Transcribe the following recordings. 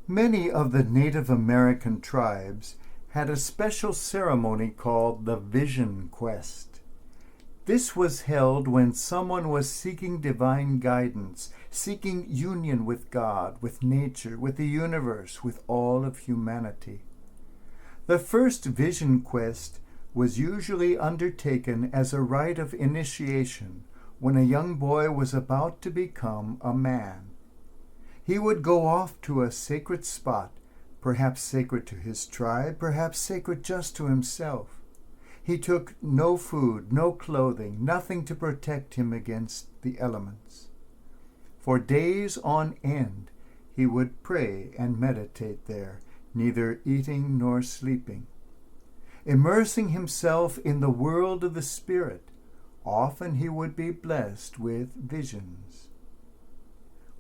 Many of the Native American tribes had a special ceremony called the Vision Quest. This was held when someone was seeking divine guidance, seeking union with God, with nature, with the universe, with all of humanity. The first Vision Quest was usually undertaken as a rite of initiation when a young boy was about to become a man. He would go off to a sacred spot, perhaps sacred to his tribe, perhaps sacred just to himself. He took no food, no clothing, nothing to protect him against the elements. For days on end, he would pray and meditate there, neither eating nor sleeping. Immersing himself in the world of the Spirit, often he would be blessed with visions.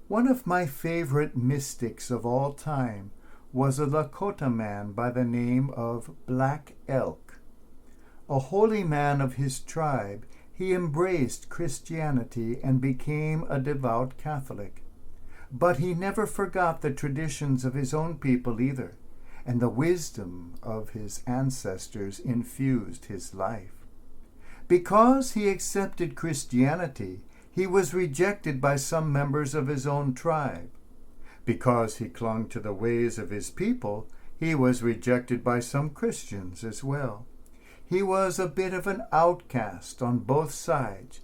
One of my favorite mystics of all time was a Lakota man by the name of Black Elk. A holy man of his tribe, he embraced Christianity and became a devout Catholic. But he never forgot the traditions of his own people either, and the wisdom of his ancestors infused his life. Because he accepted Christianity, he was rejected by some members of his own tribe. Because he clung to the ways of his people, he was rejected by some Christians as well. He was a bit of an outcast on both sides,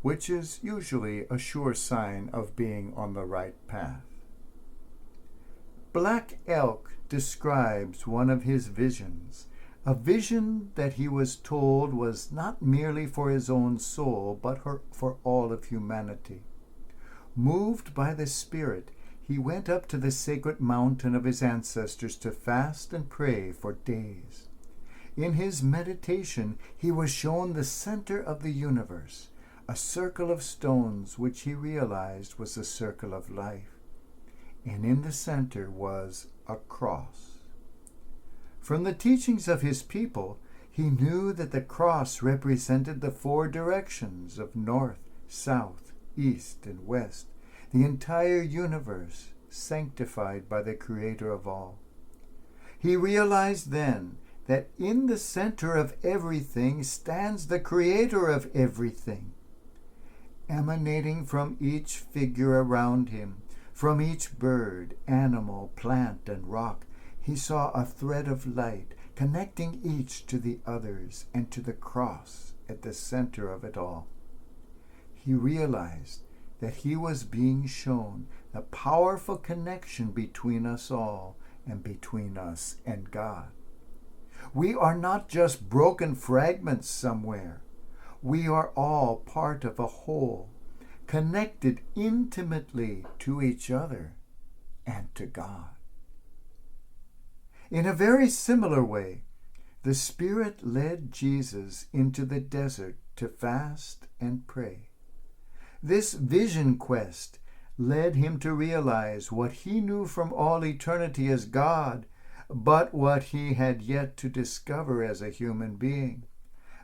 which is usually a sure sign of being on the right path. Black Elk describes one of his visions, a vision that he was told was not merely for his own soul, but for all of humanity. Moved by the Spirit, he went up to the sacred mountain of his ancestors to fast and pray for days. In his meditation, he was shown the center of the universe, a circle of stones which he realized was the circle of life. And in the center was a cross. From the teachings of his people, he knew that the cross represented the four directions of north, south, east, and west, the entire universe sanctified by the Creator of all. He realized then that in the center of everything stands the Creator of everything. Emanating from each figure around him, from each bird, animal, plant, and rock, he saw a thread of light connecting each to the others and to the cross at the center of it all. He realized that he was being shown the powerful connection between us all and between us and God. We are not just broken fragments somewhere. We are all part of a whole, connected intimately to each other and to God. In a very similar way, the Spirit led Jesus into the desert to fast and pray. This vision quest led him to realize what he knew from all eternity as God, but what he had yet to discover as a human being,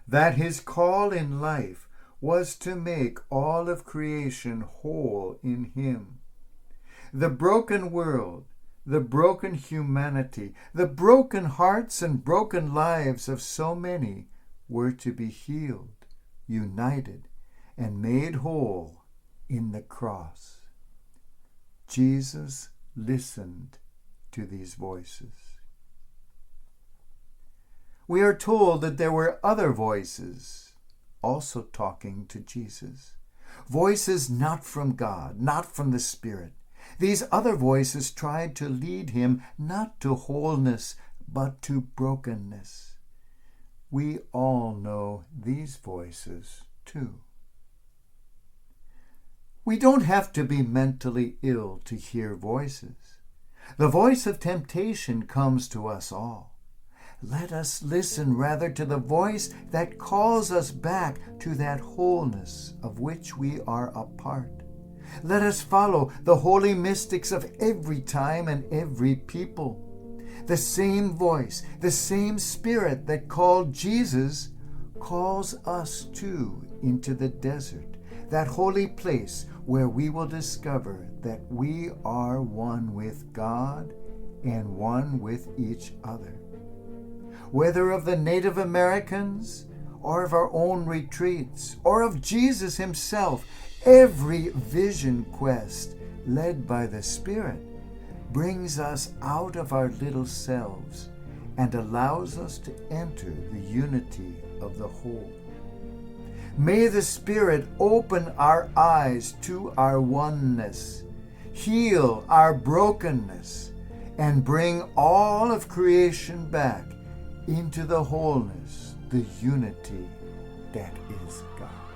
that his call in life was to make all of creation whole in him. The broken world, the broken humanity, the broken hearts and broken lives of so many were to be healed, united, and made whole in the cross. Jesus listened to these voices. We are told that there were other voices also talking to Jesus. Voices not from God, not from the Spirit. These other voices tried to lead him not to wholeness, but to brokenness. We all know these voices too. We don't have to be mentally ill to hear voices. The voice of temptation comes to us all. Let us listen rather to the voice that calls us back to that wholeness of which we are a part. Let us follow the holy mystics of every time and every people. The same voice, the same Spirit that called Jesus calls us too into the desert, that holy place where we will discover that we are one with God and one with each other. Whether of the Native Americans, or of our own retreats, or of Jesus himself, every vision quest led by the Spirit brings us out of our little selves and allows us to enter the unity of the whole. May the Spirit open our eyes to our oneness, heal our brokenness, and bring all of creation back into the wholeness, the unity that is God.